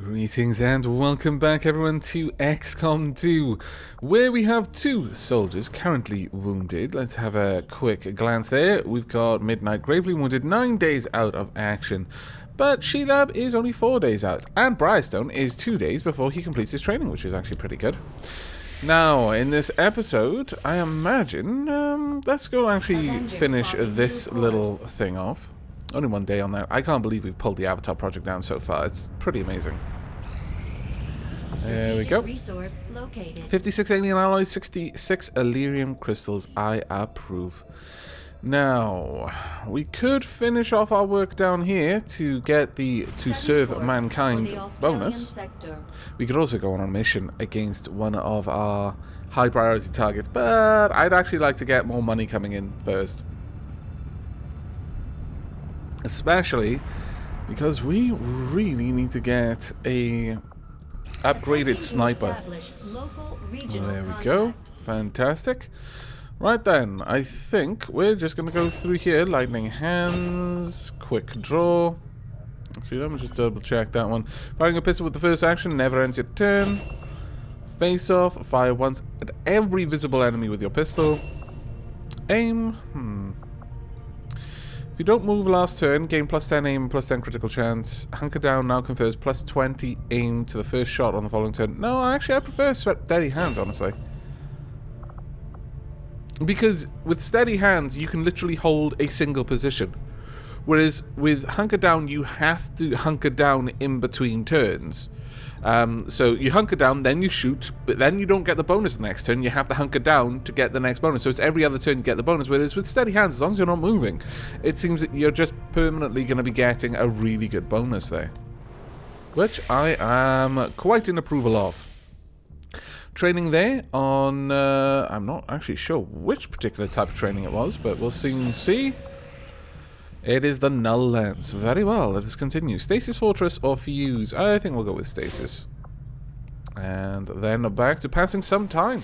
Greetings and welcome back everyone to XCOM 2, where we have two soldiers currently wounded. Let's have a quick glance there. We've got Midnight gravely wounded, 9 days out of action, but Sheila is only 4 days out, and Briarstone is 2 days before he completes his training, which is actually pretty good. Now, in this episode, I imagine, let's go actually finish this little thing off. Only 1 day on that. I can't believe we've pulled the Avatar project down so far. It's pretty amazing. There we go. 56 alien alloys, 66 Illyrium crystals. I approve. Now, we could finish off our work down here to get the To Serve Mankind bonus. We could also go on a mission against one of our high priority targets, but I'd actually like to get more money coming in first. Especially because we really need to get a upgraded sniper. There we go. Fantastic. Right then, I think we're just going to go through here. Lightning hands, quick draw. Actually, let me just double check that one. Firing a pistol with the first action never ends your turn. Face off, fire once at every visible enemy with your pistol. Aim, If you don't move last turn, gain plus 10 aim, plus 10 critical chance. Hunker down now confers plus 20 aim to the first shot on the following turn. No, actually I prefer steady hands, honestly. Because with steady hands, you can literally hold a single position. Whereas with hunker down, you have to hunker down in between turns. So you hunker down, then you shoot, but then you don't get the bonus the next turn. You have to hunker down to get the next bonus. So it's every other turn you get the bonus. Whereas with steady hands, as long as you're not moving, it seems that you're just permanently going to be getting a really good bonus there. Which I am quite in approval of. Training there on, I'm not actually sure which particular type of training it was, but we'll soon see. It is the Null Lance. Very well, let us continue. Stasis Fortress or Fuse? I think we'll go with Stasis. And then back to passing some time.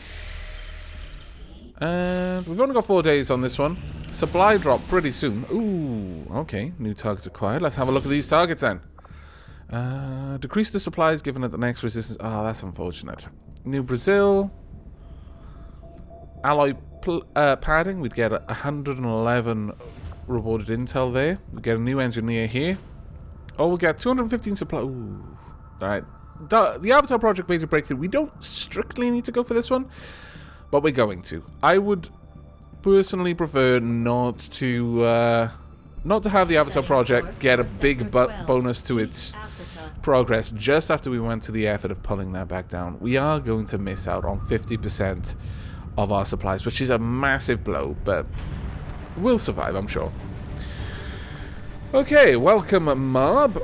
And we've only got 4 days on this one. Supply drop pretty soon. Ooh, okay. New targets acquired. Let's have a look at these targets then. Decrease the supplies given at the next resistance. Ah, that's unfortunate. New Brazil. Alloy padding. We'd get 111 rewarded intel there. We get a new engineer here. Oh, we'll get 215 supply. Ooh. Alright. The Avatar project major breakthrough. We don't strictly need to go for this one, but we're going to. I would personally prefer not to have the Avatar project get a big bonus to its progress just after we went to the effort of pulling that back down. We are going to miss out on 50% of our supplies, which is a massive blow, but we'll survive, I'm sure. Okay, welcome, Mob.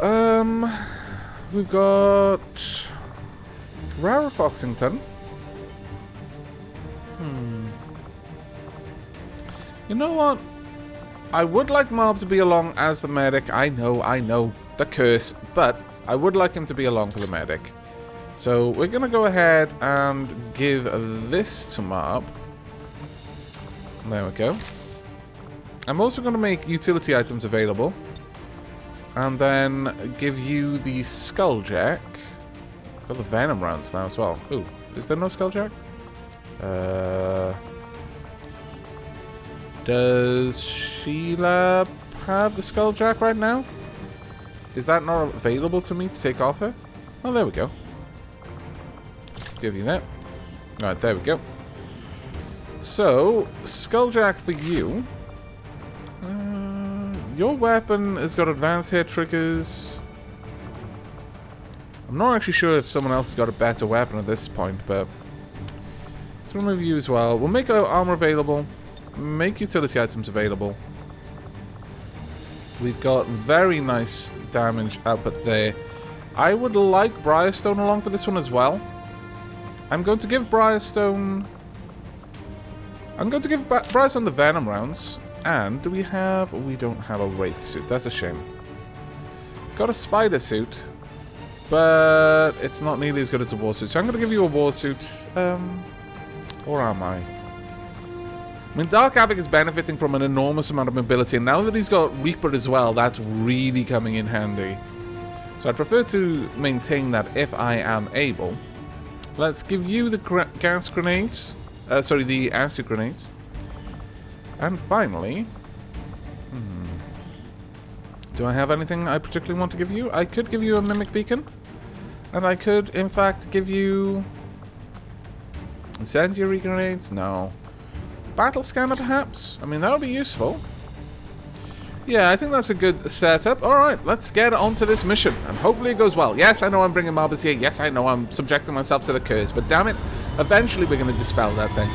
We've got Rara Foxington. You know what? I would like Mob to be along as the medic. I know, the curse, but I would like him to be along for the medic. So we're going to go ahead and give this to Mob. There we go. I'm also going to make utility items available. And then give you the Skulljack. Got the Venom rounds now as well. Ooh, is there no Skulljack? Does Sheila have the Skulljack right now? Is that not available to me to take off her? Oh, there we go. Give you that. Alright, there we go. So, Skulljack for you. Your weapon has got advanced hit triggers. I'm not actually sure if someone else has got a better weapon at this point, but let's remove you as well. We'll make our armor available. Make utility items available. We've got very nice damage output there. I would like Briarstone along for this one as well. I'm going to give Briarstone the Venom rounds. And do we have... We don't have a Wraith suit. That's a shame. Got a Spider suit. But it's not nearly as good as a War suit. So I'm going to give you a War suit. Or am I? I mean, Dark Aavak is benefiting from an enormous amount of mobility. And now that he's got Reaper as well, that's really coming in handy. So I prefer to maintain that if I am able. Let's give you the gas grenades. Sorry, the acid grenades. And finally... do I have anything I particularly want to give you? I could give you a mimic beacon. And I could, in fact, give you... incendiary grenades? No. Battle scanner, perhaps? I mean, that would be useful. Yeah, I think that's a good setup. Alright, let's get on to this mission. And hopefully it goes well. Yes, I know I'm bringing mobs here. Yes, I know I'm subjecting myself to the curse. But damn it, eventually we're going to dispel that thing.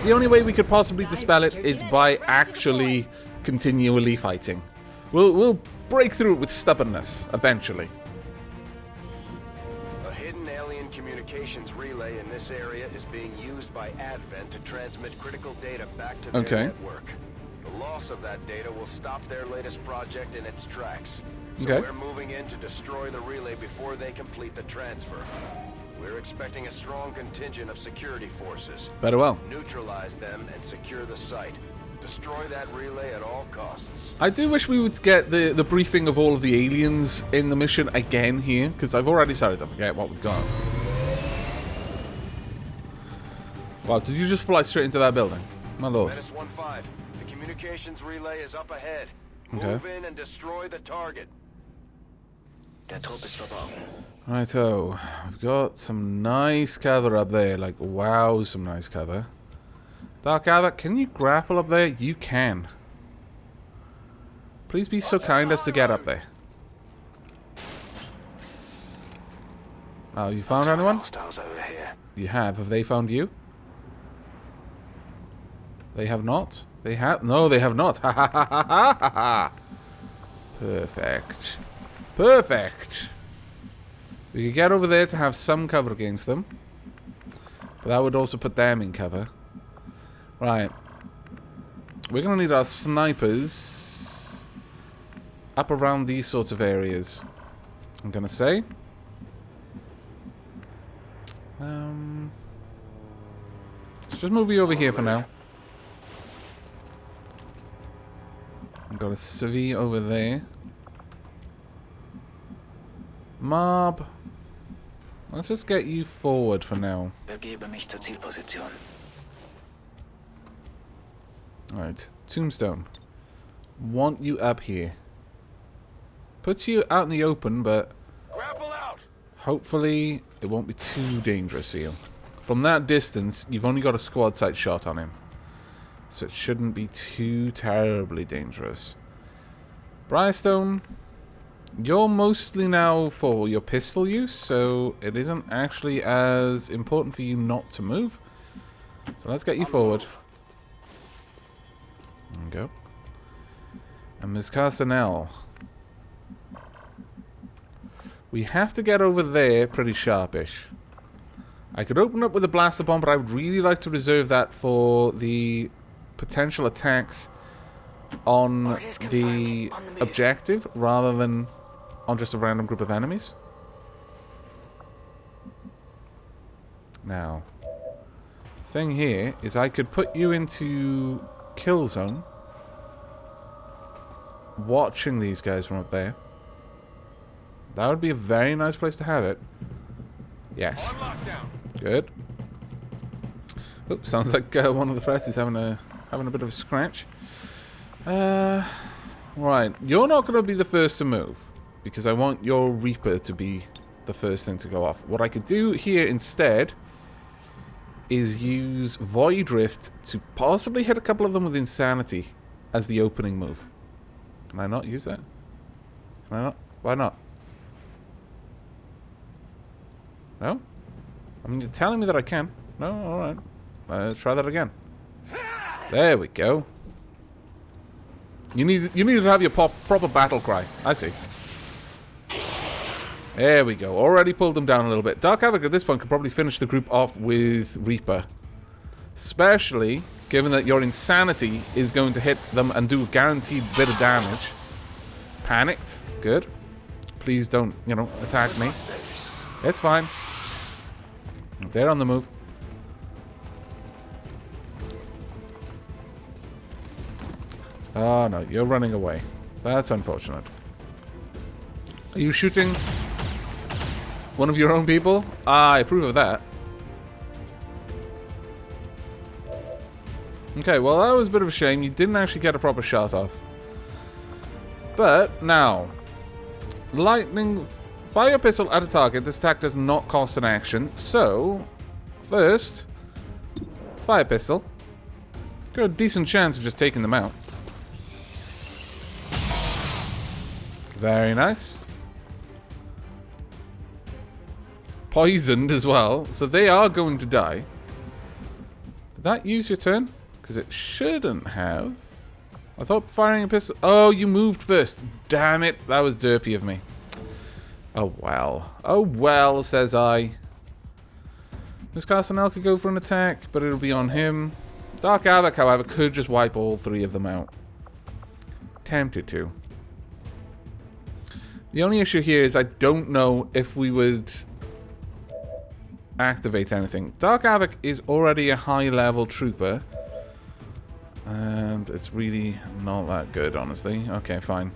The only way we could possibly dispel it is by actually continually fighting. We'll break through it with stubbornness, eventually. A hidden alien communications relay in this area is being used by Advent to transmit critical data back to their network. The loss of that data will stop their latest project in its tracks. So we're moving in to destroy the relay before they complete the transfer. We're expecting a strong contingent of security forces. Very well. Neutralize them and secure the site. Destroy that relay at all costs. I do wish we would get the briefing of all of the aliens in the mission again here, because I've already started to forget what we've got. Wow, did you just fly straight into that building? My lord. Menace 1-5. The communications relay is up ahead. Move in and destroy the target. Righto. We've got some nice cover up there. Like, wow, some nice cover. Dark Aavak, can you grapple up there? You can. Please be so kind as to get up there. Oh, you found anyone? You have. Have they found you? They have not? They have? No, they have not. Ha ha ha ha ha ha ha. Perfect. Perfect. We could get over there to have some cover against them. But that would also put them in cover. Right. We're going to need our snipers up around these sorts of areas. I'm going to say. Let's just move you over here for now. I've got a civvy over there. Mob. Let's just get you forward for now. Alright, Tombstone. Want you up here. Puts you out in the open, but hopefully it won't be too dangerous for you. From that distance, you've only got a quad sight shot on him. So it shouldn't be too terribly dangerous. Briarstone, you're mostly now for your pistol use, so it isn't actually as important for you not to move. So let's get you forward. There we go. And Ms. Carcinell. We have to get over there pretty sharpish. I could open up with a blaster bomb, but I would really like to reserve that for the potential attacks on the objective rather than on just a random group of enemies. Now, thing here is I could put you into kill zone, watching these guys from up there. That would be a very nice place to have it. Yes. Good. Oops, sounds like one of the Firaxis is having a bit of a scratch. Right, you're not going to be the first to move because I want your Reaper to be the first thing to go off. What I could do here instead is use Void Rift to possibly hit a couple of them with Insanity as the opening move. Can I not use that? Can I not? Why not? No? I mean, you're telling me that I can. No? Alright. Let's try that again. There we go. You need to have your proper battle cry. I see. There we go. Already pulled them down a little bit. Dark Aavak at this point could probably finish the group off with Reaper. Especially given that your Insanity is going to hit them and do a guaranteed bit of damage. Panicked. Good. Please don't, you know, attack me. It's fine. They're on the move. Oh no, you're running away. That's unfortunate. Are you shooting one of your own people? I approve of that. Okay, well that was a bit of a shame. You didn't actually get a proper shot off. But now, lightning fire pistol at a target. This attack does not cost an action. So, first, fire pistol. Got a decent chance of just taking them out. Very nice. Poisoned as well, so they are going to die. Did that use your turn? Because it shouldn't have. I thought firing a pistol... Oh, you moved first. Damn it. That was derpy of me. Oh, well. Oh, well, says I. Miss Castanel could go for an attack, but it'll be on him. Dark Aavak, however, could just wipe all three of them out. Tempted to. The only issue here is I don't know if we would activate anything. Dark Aavak is already a high-level trooper. And it's really not that good, honestly. Okay, fine.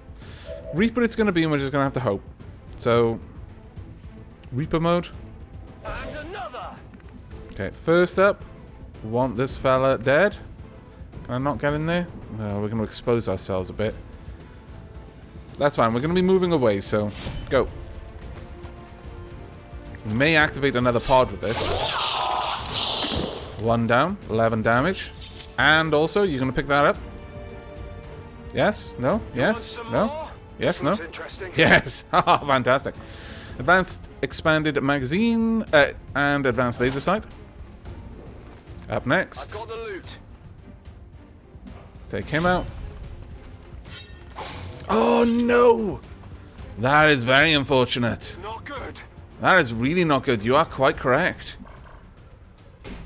Reaper it's going to be, and we're just going to have to hope. So, Reaper mode. Okay, first up, we want this fella dead. Can I not get in there? No, we're going to expose ourselves a bit. That's fine, we're going to be moving away, so go. We may activate another pod with this. 1 down, 11 damage. And also, you're going to pick that up? Yes? No? Yes? No? Yes? No? Yes! Haha, fantastic. Advanced expanded magazine and advanced laser sight. Up next. Take him out. Oh no! That is very unfortunate. Not good. That is really not good. You are quite correct.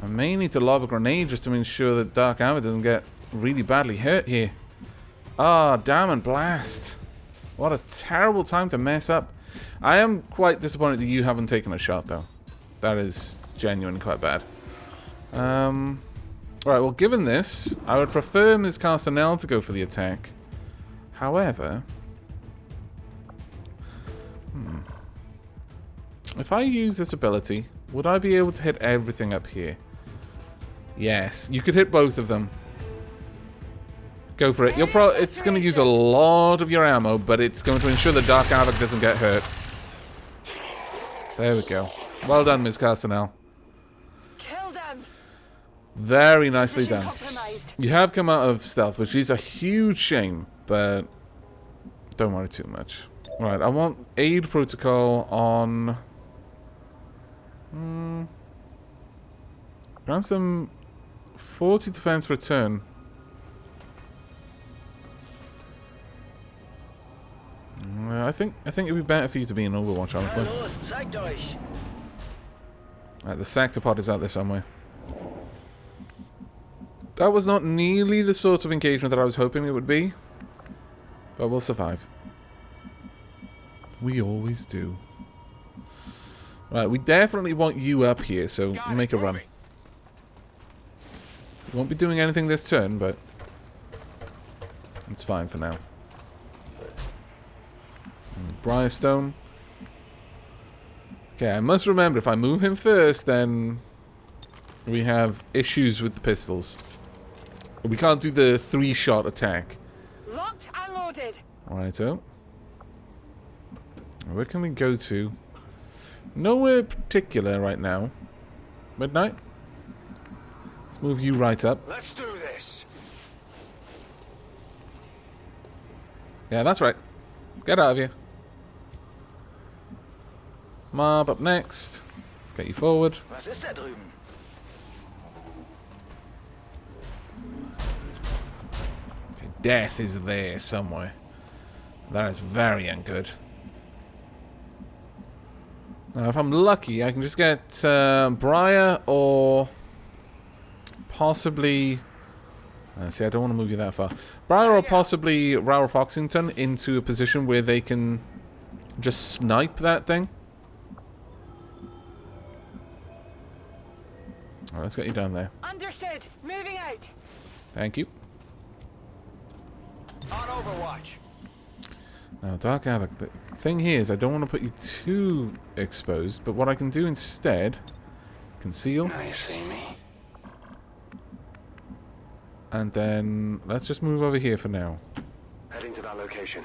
I may need to lob a grenade just to ensure that Dark Aavak doesn't get really badly hurt here. Ah, damn and blast. What a terrible time to mess up. I am quite disappointed that you haven't taken a shot, though. That is genuinely quite bad. Alright, well, given this, I would prefer Ms. Castanel to go for the attack. However... if I use this ability, would I be able to hit everything up here? Yes, you could hit both of them. Go for it. It's going to use a lot of your ammo, but it's going to ensure that Dark Aavak doesn't get hurt. There we go. Well done, Ms. Castanel. Very nicely done. You have come out of stealth, which is a huge shame, but don't worry too much. Right, I want aid protocol on... grants them 40 defense return. I think it'd be better for you to be in Overwatch, honestly. Right, the sector pod is out there somewhere. That was not nearly the sort of engagement that I was hoping it would be, but we'll survive. We always do. Right, we definitely want you up here, so make a run. We won't be doing anything this turn, but it's fine for now. Briarstone. Okay, I must remember, if I move him first, then we have issues with the pistols. We can't do the 3-shot attack. Locked and loaded. Righto. Where can we go to? Nowhere particular right now. Midnight? Let's move you right up. Let's do this. Yeah, that's right. Get out of here. Mob up next. Let's get you forward. Was ist da drüben? Okay, death is there somewhere. That is very ungood. Now, if I'm lucky, I can just get Briar or possibly... see, I don't want to move you that far. Briar or possibly Raoul Foxington into a position where they can just snipe that thing. Alright, let's get you down there. Understood. Moving out. Thank you. On Overwatch. Now, Dark Aavak, the thing here is I don't want to put you too exposed, but what I can do instead, conceal. Now you see me. And then, let's just move over here for now. Heading to that location.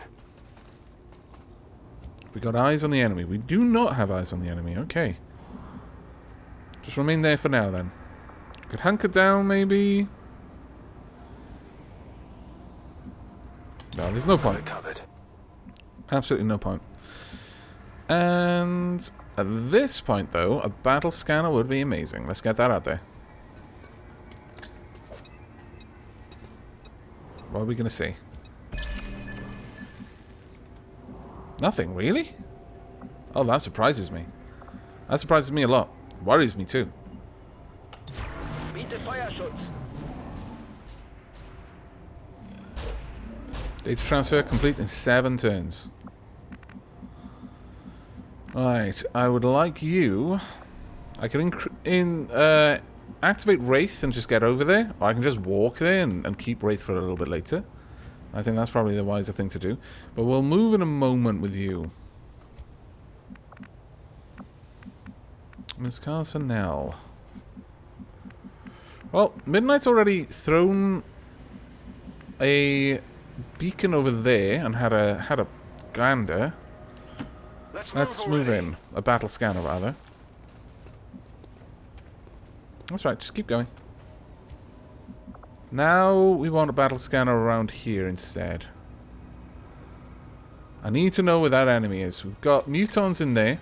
We got eyes on the enemy. We do not have eyes on the enemy. Okay. Just remain there for now, then. Could hunker down, maybe? No, there's no point. Covered. Absolutely no point. And at this point, though, a battle scanner would be amazing. Let's get that out there. What are we going to see? Nothing, really? Oh, that surprises me. That surprises me a lot. Worries me, too. Data transfer complete in 7 turns. Right, I would like you... I can activate Wraith and just get over there, or I can just walk there and keep Wraith for a little bit later. I think that's probably the wiser thing to do. But we'll move in a moment with you. Miss Carsonell. Well, Midnight's already thrown a beacon over there and had a gander. Let's move in. A battle scanner, rather. That's right, just keep going. Now we want a battle scanner around here instead. I need to know where that enemy is. We've got mutons in there.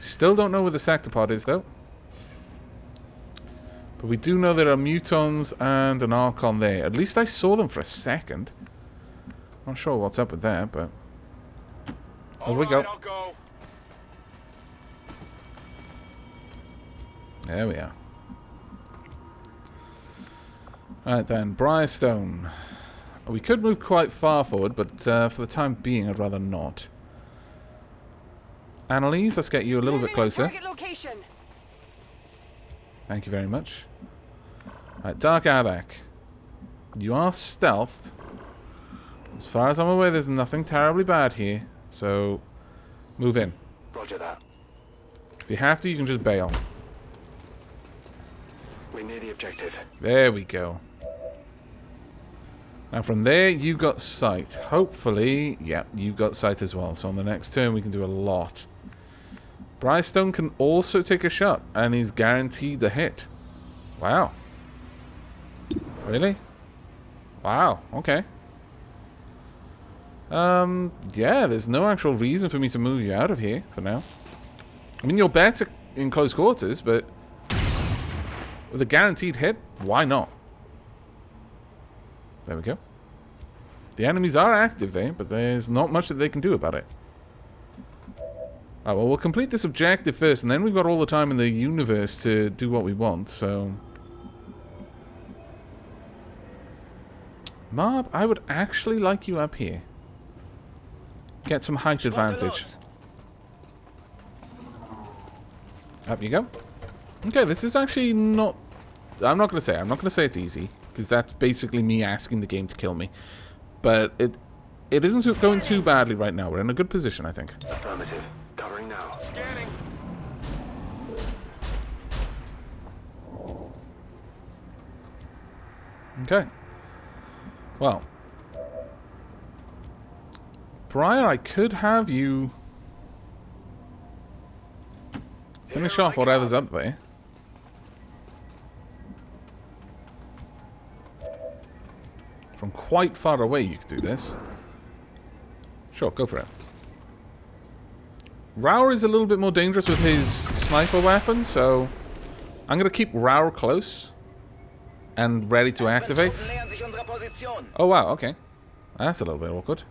Still don't know where the sectopod is, though. But we do know there are mutons and an Archon there. At least I saw them for a second. Not sure what's up with that, but... Over we go. There we are. Alright then, Briarstone. We could move quite far forward, but for the time being, I'd rather not. Annalise, let's get you a little bit closer. Thank you very much. Right, Dark Aavak. You are stealthed. As far as I'm aware, there's nothing terribly bad here. So, move in. Roger that. If you have to, you can just bail. We're near the objective. There we go. Now from there, you got sight. Hopefully, yeah, you got sight as well. So on the next turn, we can do a lot. Briarstone can also take a shot, and he's guaranteed the hit. Wow. Really? Wow, okay. Yeah, there's no actual reason for me to move you out of here for now. I mean, you're better in close quarters, but with a guaranteed hit, why not? There we go. The enemies are active there, but there's not much that they can do about it. Alright, well, we'll complete this objective first, and then we've got all the time in the universe to do what we want, so... Marb, I would actually like you up here. Get some height advantage. Up you go. Okay, this is actually not... I'm not going to say it's easy, because that's basically me asking the game to kill me. But it isn't going too badly right now. We're in a good position, I think. Affirmative. Covering now. Scanning. Okay. Well. Briar, I could have you finish off whatever's up there. From quite far away you could do this. Sure, go for it. Raur is a little bit more dangerous with his sniper weapon, so I'm going to keep Raur close and ready to activate. Oh wow, okay. That's a little bit awkward.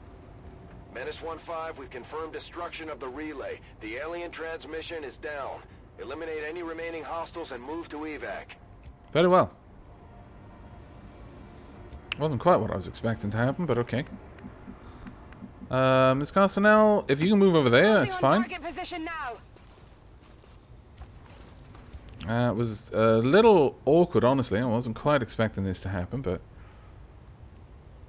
Menace 1-5, we've confirmed destruction of the relay. The alien transmission is down. Eliminate any remaining hostiles and move to evac. Very well. Wasn't quite what I was expecting to happen, but okay. Miss Carsonell, if you can move over there, that's fine. It was a little awkward, honestly. I wasn't quite expecting this to happen, but...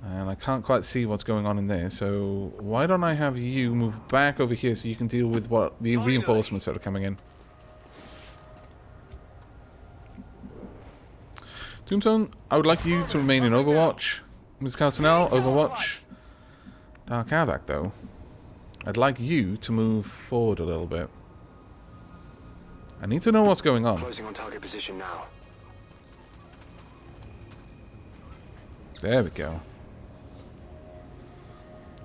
And I can't quite see what's going on in there, so why don't I have you move back over here so you can deal with what the reinforcements that are coming in. Tombstone, I would like you to remain in Overwatch. Ms. Castanel, Overwatch. Dark Aavak, though. I'd like you to move forward a little bit. I need to know what's going on. Closing on target position now. There we go.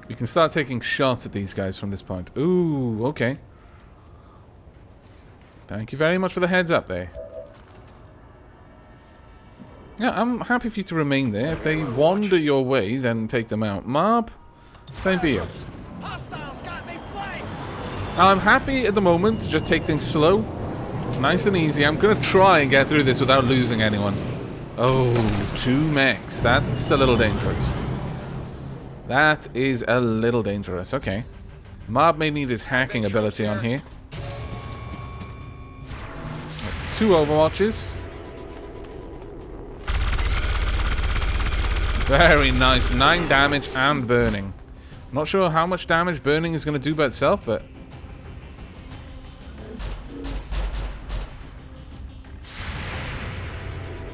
We can start taking shots at these guys from this point. Ooh, okay. Thank you very much for the heads up there. Yeah, I'm happy for you to remain there. If they wander your way, then take them out. Marb, same for you. I'm happy at the moment to just take things slow. Nice and easy. I'm going to try and get through this without losing anyone. Oh, 2 mechs. That's a little dangerous. That is a little dangerous. Okay. Marb may need his hacking ability on here. 2 Overwatches. Very nice. 9 damage and burning. Not sure how much damage burning is going to do by itself, but...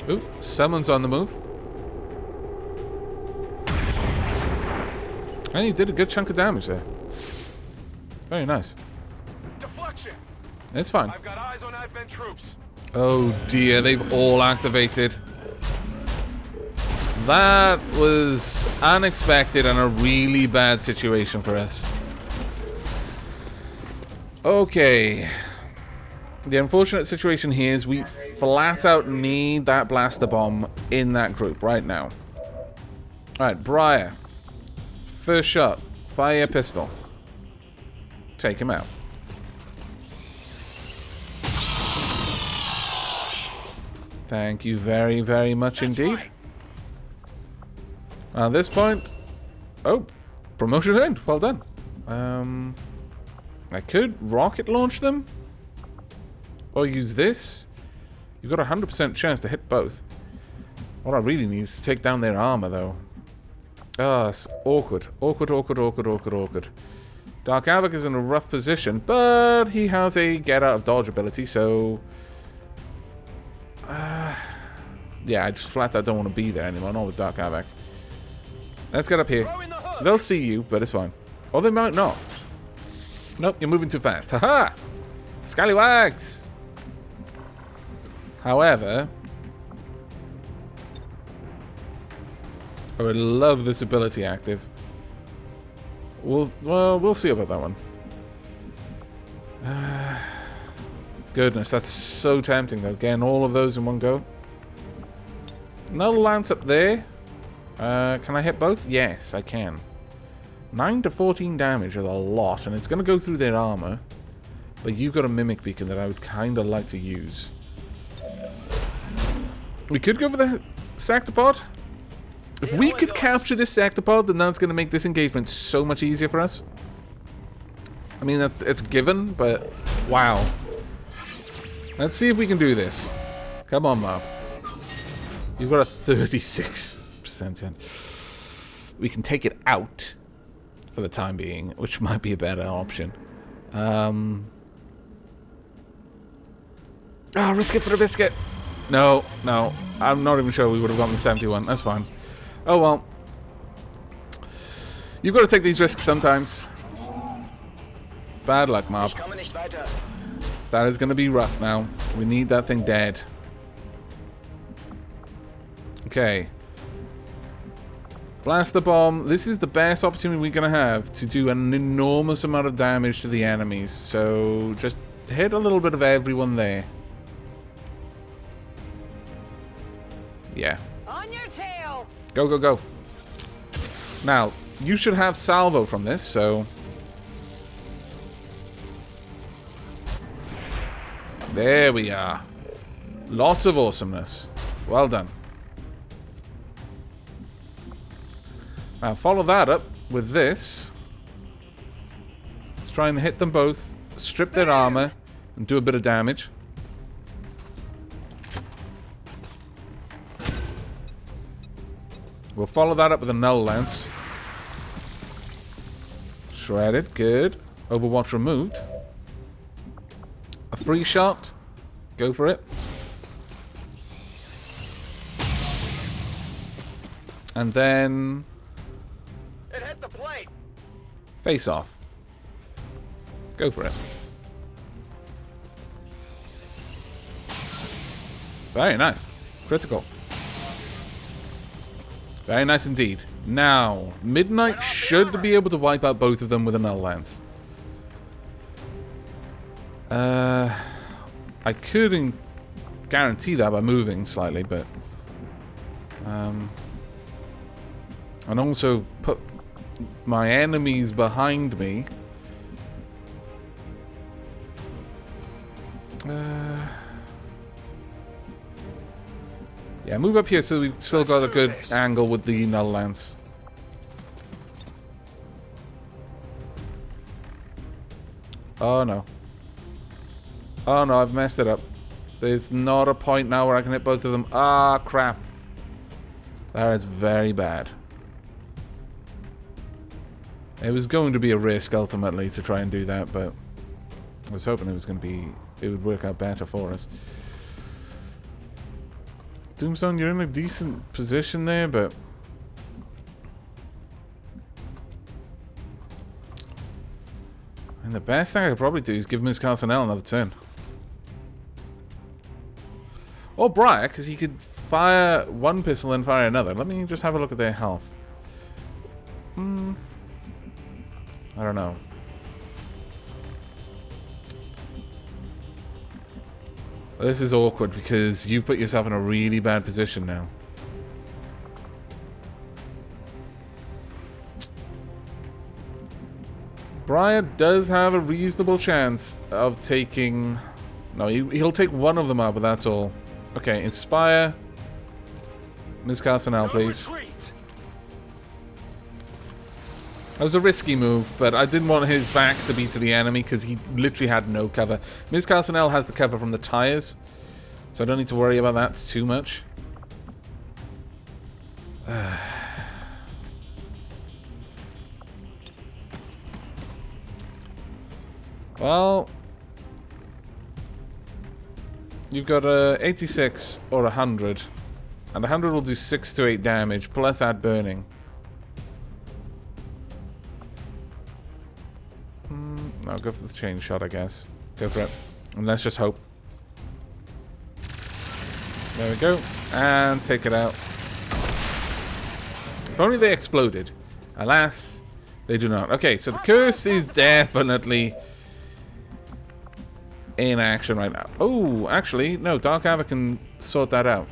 Ooh, someone's on the move. And he did a good chunk of damage there. Very nice. Deflection. It's fine. I've got eyes on Advent troops. Oh dear, they've all activated. That was unexpected and a really bad situation for us. Okay. The unfortunate situation here is we flat out need that blaster bomb in that group right now. Alright, Briar. First shot. Fire pistol. Take him out. Thank you very, very much indeed. At this point... Oh, promotion earned. Well done. I could rocket launch them. Or use this. You've got a 100% chance to hit both. What I really need is to take down their armor, though. Ah, it's awkward. Awkward, awkward, awkward, awkward, awkward. Dark Aavak is in a rough position, but he has a get-out-of-dodge ability, so... yeah, I just flat out don't want to be there anymore, not with Dark Aavak. Let's get up here. They'll see you, but it's fine. Or they might not. Nope, you're moving too fast. Haha! Scallywags! However... I would love this ability active. We'll see about that one. Goodness, that's so tempting though. Getting all of those in one go. Another lance up there. Can I hit both? Yes, I can. 9 to 14 damage is a lot, and it's going to go through their armor. But you've got a mimic beacon that I would kind of like to use. We could go for the sectopod. If we could capture this sectopod, then that's going to make this engagement so much easier for us. I mean, it's given, but wow. Let's see if we can do this. Come on, Mob. You've got a 36% chance. We can take it out for the time being, which might be a better option. Risk it for the biscuit. No. I'm not even sure we would have gotten the 71. That's fine. Oh well. You've got to take these risks sometimes. Bad luck, Mob. That is going to be rough now. We need that thing dead. Okay. Blaster bomb. This is the best opportunity we're going to have to do an enormous amount of damage to the enemies. So just hit a little bit of everyone there. Yeah. On your tail. Go, go, go. Now, you should have salvo from this, so... There we are. Lots of awesomeness. Well done. Now, follow that up with this. Let's try and hit them both, strip their armor, and do a bit of damage. We'll follow that up with a null lance. Shredded. Good. Overwatch removed. A free shot. Go for it. And then... It hit the plate. face off. Go for it. Very nice. Critical. Very nice indeed. Now, Midnight should be able to wipe out both of them with a null lance. I couldn't guarantee that by moving slightly, but... and also put my enemies behind me. Yeah, move up here so we've still got a good angle with the null lance. Oh no. Oh no, I've messed it up. There's not a point now where I can hit both of them. Ah, crap. That is very bad. It was going to be a risk ultimately to try and do that, but I was hoping it would work out better for us. Doomstone, you're in a decent position there, but and the best thing I could probably do is give Ms. Carsonell another turn. Or Briar, because he could fire one pistol and fire another. Let me just have a look at their health. I don't know. This is awkward because you've put yourself in a really bad position now. Briar does have a reasonable chance of taking... No, he'll take one of them out, but that's all. Okay, Inspire. Ms. Carsonell, please. That was a risky move, but I didn't want his back to be to the enemy because he literally had no cover. Ms. Carsonell has the cover from the tires, so I don't need to worry about that too much. Well, you've got a 86 or 100, and 100 will do 6 to 8 damage, plus add burning. No, go for the chain shot, I guess. Go for it. And let's just hope. There we go. And take it out. If only they exploded. Alas, they do not. Okay, so the curse is definitely in action right now. Oh, actually, no. Dark Aavak can sort that out.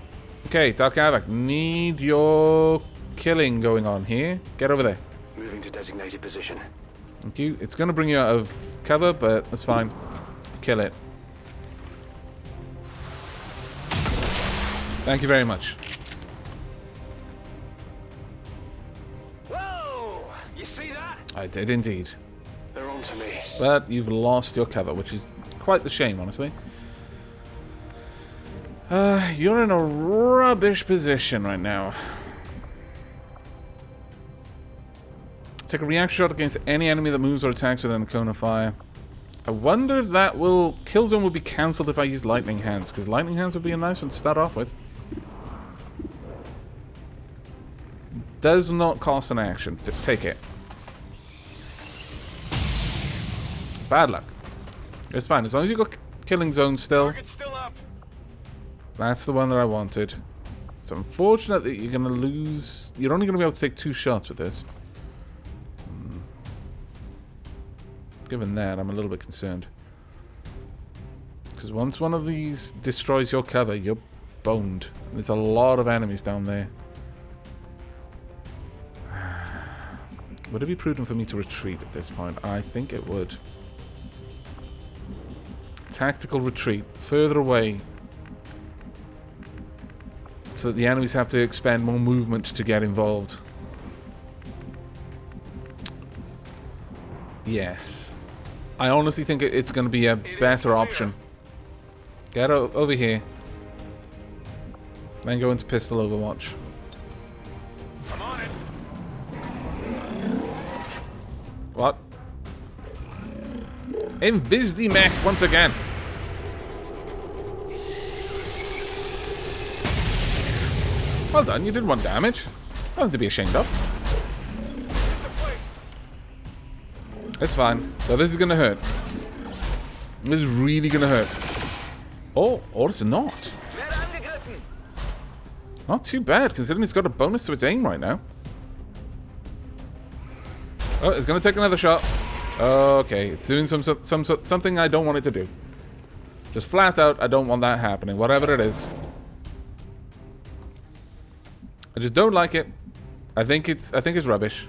Okay, Dark Aavak, need your killing going on here. Get over there. Moving to designated position. Thank you. It's going to bring you out of cover, but that's fine. Kill it. Thank you very much. Whoa! You see that? I did indeed. They're on to me. But you've lost your cover, which is quite the shame, honestly. You're in a rubbish position right now. Take a reaction shot against any enemy that moves or attacks within a cone of fire. I wonder if that will... Kill zone would be cancelled if I use lightning hands, because lightning hands would be a nice one to start off with. Does not cost an action. Take it. Bad luck. It's fine, as long as you got killing zone still. Still up. That's the one that I wanted. It's unfortunate that you're going to lose... You're only going to be able to take 2 shots with this. Given that, I'm a little bit concerned. Because once one of these destroys your cover, you're boned. There's a lot of enemies down there. Would it be prudent for me to retreat at this point? I think it would. Tactical retreat. Further away. So that the enemies have to expend more movement to get involved. Yes. I honestly think it's going to be a better option. Get over here. Then go into pistol overwatch. I'm Invis the mech once again. Well done, you did 1 damage. Nothing to be ashamed of. It's fine. So this is gonna hurt. This is really gonna hurt. Oh, or it's not. Not too bad, considering it's got a bonus to its aim right now. Oh, it's gonna take another shot. Okay, it's doing something I don't want it to do. Just flat out, I don't want that happening, whatever it is. I just don't like it. I think it's rubbish.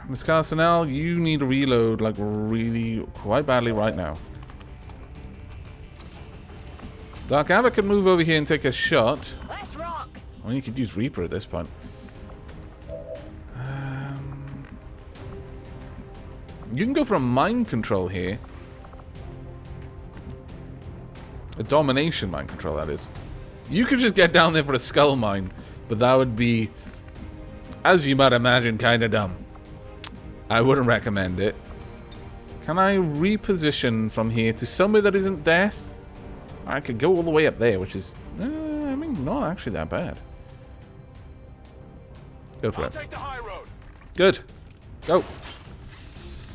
Miss Carsonell, you need to reload like really quite badly right now. Dark Aavak can move over here and take a shot. Let's rock. Well, you could use Reaper at this point. You can go for a mind control here. A domination mind control, that is. You could just get down there for a skull mine, but that would be, as you might imagine, kind of dumb. I wouldn't recommend it. Can I reposition from here to somewhere that isn't death? I could go all the way up there, which is, I mean, not actually that bad. Go for it. Take the high road. Good. Go.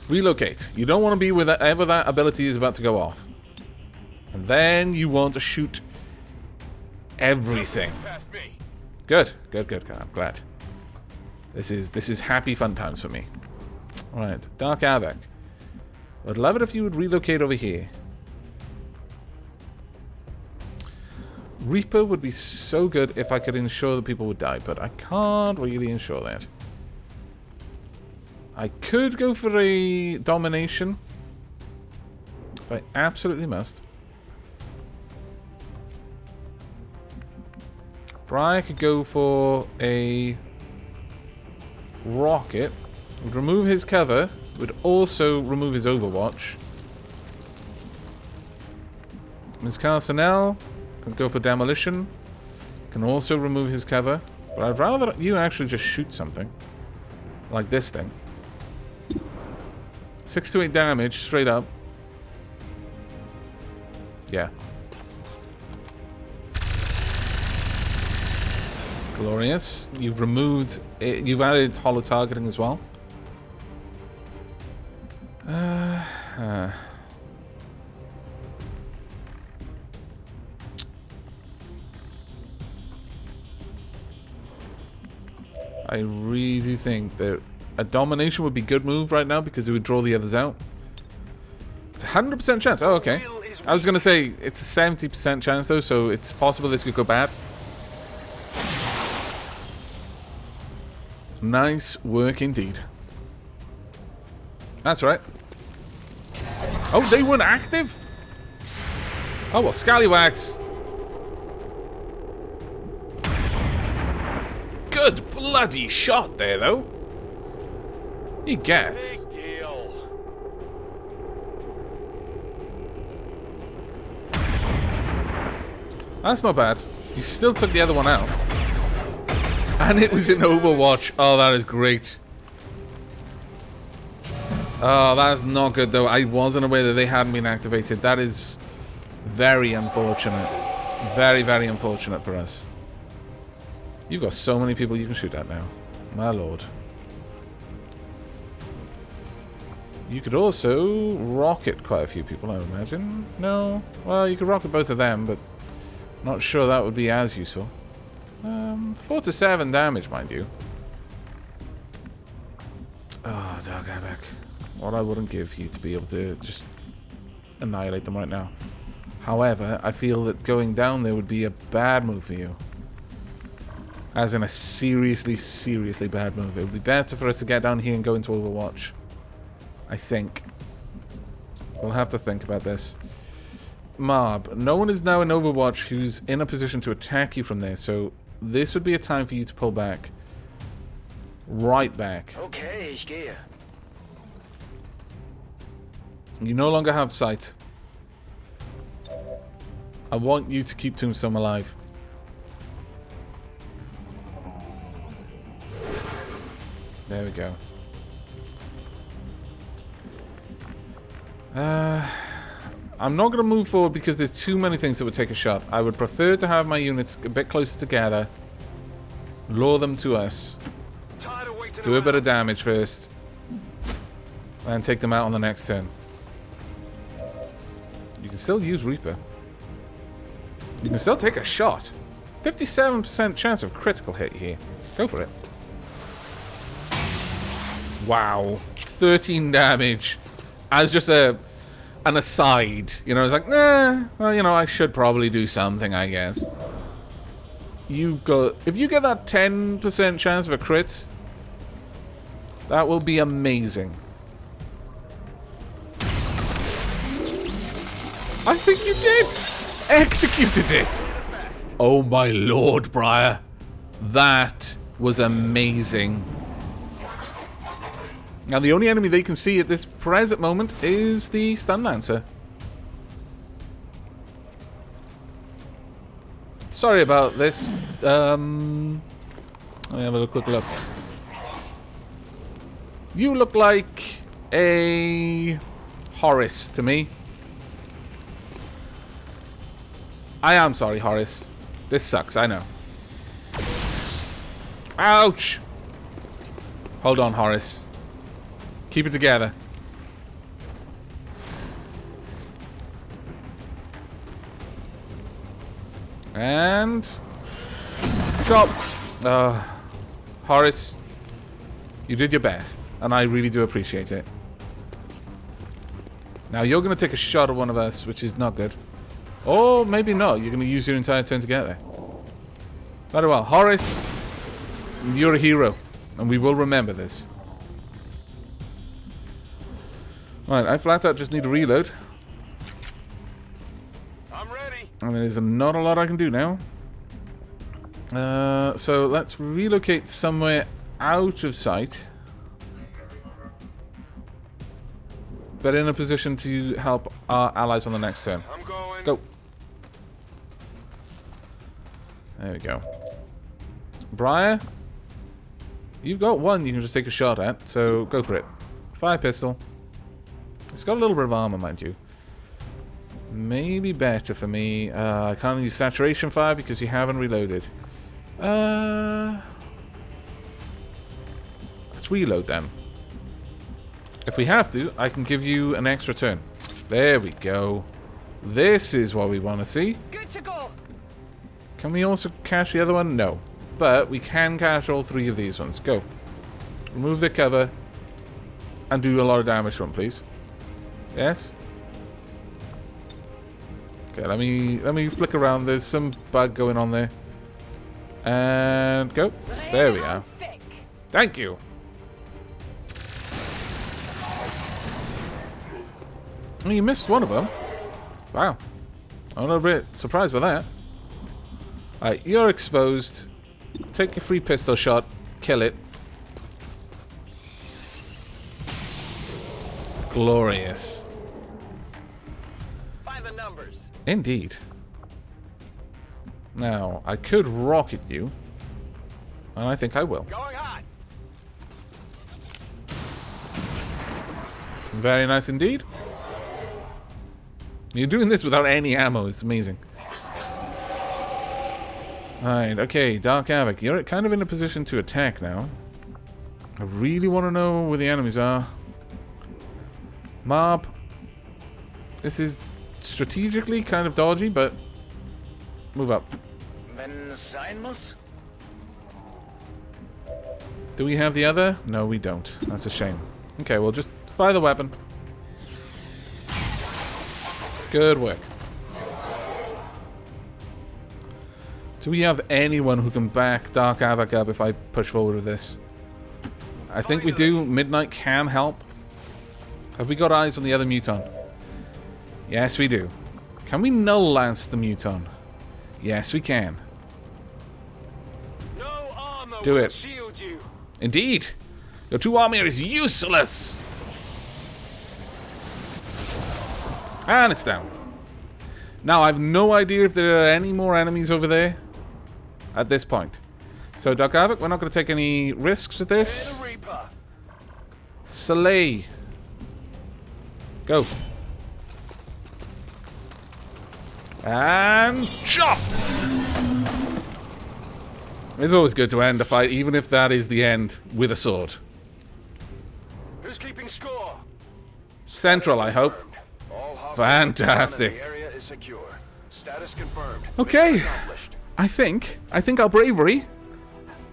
Relocate. You don't want to be wherever that ability is about to go off. And then you want to shoot everything. Good. Good, good, good. I'm glad. This is happy fun times for me. Alright. Dark Aavak. I'd love it if you would relocate over here. Reaper would be so good if I could ensure that people would die, but I can't really ensure that. I could go for a domination if I absolutely must. Brian could go for a rocket. Would remove his cover. Would also remove his overwatch. Ms. Carsonell can go for demolition. Can also remove his cover. But I'd rather you actually just shoot something. Like this thing. 6 to 8 damage straight up. Yeah. Glorious. You've removed it, you've added hollow targeting as well. I really do think that a domination would be a good move right now because it would draw the others out. It's a 100% chance. Oh, okay. I was going to say it's a 70% chance though, so it's possible this could go bad. Nice work indeed. That's right. Oh, they weren't active? Oh, well, scallywags. Good bloody shot there, though. You get. Big deal. That's not bad. You still took the other one out. And it was in Overwatch. Oh, that is great. Oh, that is not good, though. I wasn't aware that they hadn't been activated. That is very unfortunate. Very, very unfortunate for us. You've got so many people you can shoot at now. My lord. You could also rocket quite a few people, I would imagine. No? Well, you could rocket both of them, but not sure that would be as useful. 4 to 7 damage, mind you. Oh, Dark Aavak. What I wouldn't give you to be able to just annihilate them right now. However, I feel that going down there would be a bad move for you. As in a seriously, seriously bad move. It would be better for us to get down here and go into Overwatch. I think. We'll have to think about this. Marb, no one is now in Overwatch who's in a position to attack you from there, so this would be a time for you to pull back. Right back. Okay, ich gehe. You no longer have sight. I want you to keep Tombstone alive. There we go. I'm not going to move forward because there's too many things that would take a shot. I would prefer to have my units a bit closer together. Lure them to us. Do a bit of damage first. And take them out on the next turn. You can still use Reaper. You can still take a shot. 57% chance of critical hit here. Go for it. Wow. 13 damage. As just an aside. You know, it's like, nah, well, you know, I should probably do something, I guess. You've got... If you get that 10% chance of a crit, that will be amazing. I think you did! Executed it! Oh my lord, Briar. That was amazing. Now, the only enemy they can see at this present moment is the Stun Lancer. Sorry about this. Let me have a quick look. You look like a Horace to me. I am sorry, Horace. This sucks, I know. Ouch! Hold on, Horace. Keep it together. And... chop! Horace, you did your best, and I really do appreciate it. Now you're going to take a shot at one of us, which is not good. Or maybe not. You're going to use your entire turn to get there. Very well. Horace, you're a hero, and we will remember this. Alright, I flat out just need to reload. I'm ready. And there is not a lot I can do now. So let's relocate somewhere out of sight. But in a position to help our allies on the next turn. I'm going. Go. There we go. Briar, you've got one you can just take a shot at, so go for it. Fire pistol. It's got a little bit of armor, mind you. Maybe better for me. I can't use saturation fire because you haven't reloaded. Let's reload then. If we have to, I can give you an extra turn. There we go. This is what we want to see. Good to go. Can we also catch the other one? No. But we can catch all three of these ones. Go. Remove the cover. And do a lot of damage to them, please. Yes? Okay, let me flick around. There's some bug going on there. And go. There we are. Thank you. Oh, you missed one of them. Wow. I'm a little bit surprised by that. Alright, you're exposed. Take your free pistol shot. Kill it. Glorious. By the numbers. Indeed. Now, I could rocket you. And I think I will. Going hot. Very nice indeed. You're doing this without any ammo. It's amazing. Alright, okay. Dark Aavak. You're kind of in a position to attack now. I really want to know where the enemies are. Mob. This is strategically kind of dodgy, but move up. Do we have the other? No, we don't. That's a shame. Okay, well, just fire the weapon. Good work. Do we have anyone who can back Dark Aavak up if I push forward with this? I think we do. Midnight can help. Have we got eyes on the other Muton? Yes, we do. Can we null lance the Muton? Yes, we can. No armor Do will it. shield you. Indeed. Your 2 army is useless. And it's down. Now, I have no idea if there are any more enemies over there at this point. So, Dark Aavak, we're not going to take any risks with this. The Reaper. Slay. Go. And chop! It's always good to end a fight, even if that is the end, with a sword. Who's keeping score? Central, I hope. All hostiles Fantastic. the area is secure. Status confirmed. Okay. Mission accomplished. I think our bravery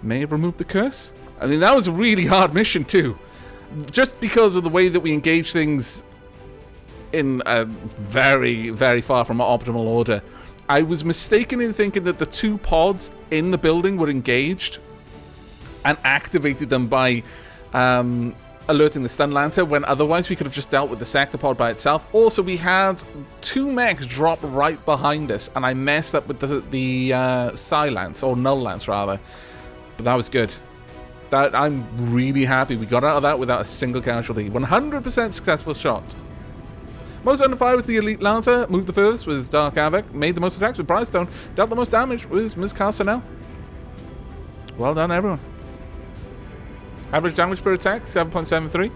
may have removed the curse. I mean, that was a really hard mission too. Just because of the way that we engage things in a very, very far from optimal order. I was mistaken in thinking that the 2 pods in the building were engaged and activated them by alerting the stun lancer, when otherwise we could have just dealt with the sector pod by itself. Also, we had 2 mechs drop right behind us, and I messed up with the Silence, or Null Lance rather. But that was good. I'm really happy we got out of that without a single casualty. 100% successful shot. Most under fire was the Elite Lancer, moved the furthest was Dark Aavak, made the most attacks with Brightstone, dealt the most damage was Ms. Carcinell. Well done, everyone. Average damage per attack, 7.73.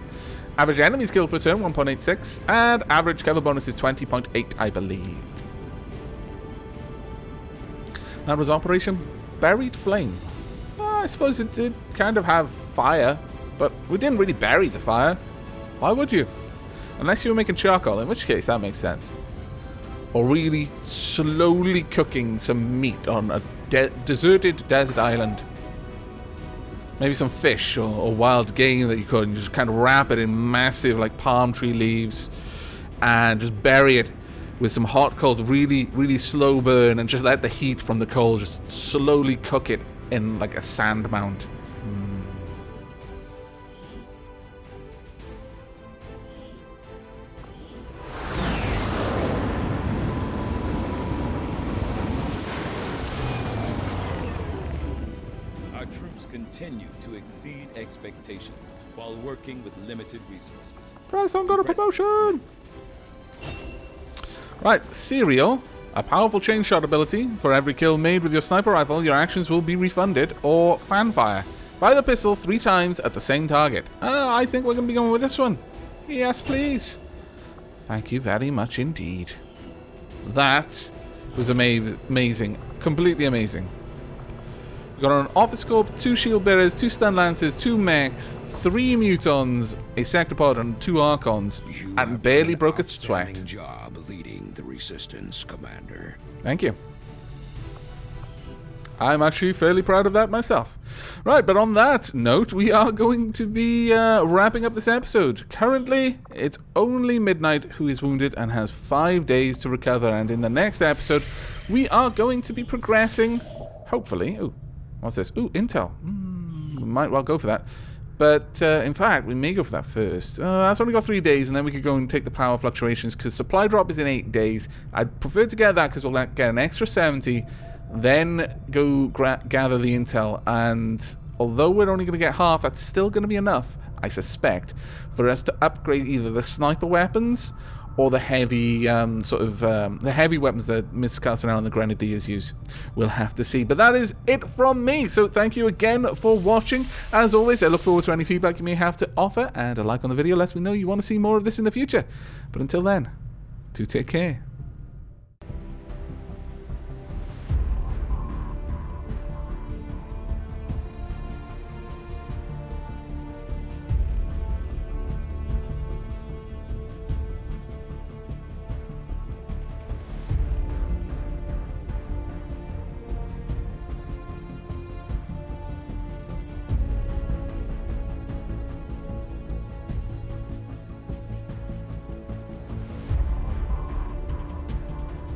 Average enemy skill per turn, 1.86. And average cover bonus is 20.8, I believe. That was Operation Buried Flame. I suppose it did kind of have fire, but we didn't really bury the fire. Why would you? Unless you were making charcoal, in which case that makes sense. Or really slowly cooking some meat on a deserted desert island. Maybe some fish or wild game that you could, and just kind of wrap it in massive like palm tree leaves and just bury it with some hot coals, really, really slow burn, and just let the heat from the coal just slowly cook it in like a sand mound. Our troops continue to exceed expectations while working with limited resources. Preston got a promotion! Right, Serial. A powerful chain shot ability. For every kill made with your sniper rifle, your actions will be refunded. Or fanfire. Fire the pistol 3 times at the same target. I think we're going to be going with this one. Yes, please. Thank you very much indeed. That was amazing. Completely amazing. We got an office corp, 2 shield bearers, 2 stun lancers, 2 mechs, 3 mutons, a sectopod, and 2 archons, and barely broke a sweat. Job leading the resistance, Commander. Thank you. I'm actually fairly proud of that myself. Right, but on that note, we are going to be wrapping up this episode. Currently, it's only Midnight who is wounded and has 5 days to recover, and in the next episode, we are going to be progressing, hopefully. Ooh, what's this? Ooh, intel. We might well go for that. But, in fact, we may go for that first. That's only got 3 days, and then we could go and take the power fluctuations, because supply drop is in 8 days. I'd prefer to get that, because we'll get an extra 70, then go gather the intel, and although we're only going to get half, that's still going to be enough, I suspect, for us to upgrade either the sniper weapons or the heavy the heavy weapons that Miss Carcinell and the Grenadiers use. We'll have to see. But that is it from me. So thank you again for watching. As always, I look forward to any feedback you may have to offer, and a like on the video lets me know you want to see more of this in the future. But until then, do take care.